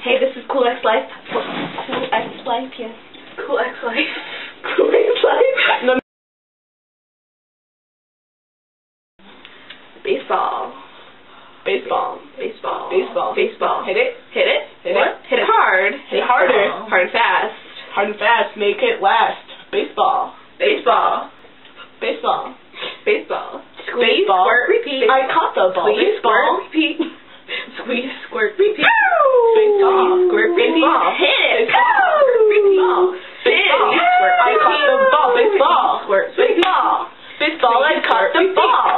Hey, this is Cool X Life. Cool X Life, yes. Cool X Life. Cool X Life. No. Baseball. Baseball. Baseball. Baseball. Baseball. Hit it. Hit it. Hit it. Hit it hard. Hit it harder. Hard and fast. Hard and fast. Make it last. Baseball. Baseball. Baseball. Baseball. Squeeze, Baseball. squirt, repeat. I caught the ball. Squeeze, Baseball. squirt, repeat. Squeeze, squirt, repeat. Baseball. Squirt, repeat. Baseball. Hit it. Baseball. Baseball. Baseball. Squirt, I caught the ball. Baseball. Squirt, Baseball. baseball. I caught the ball.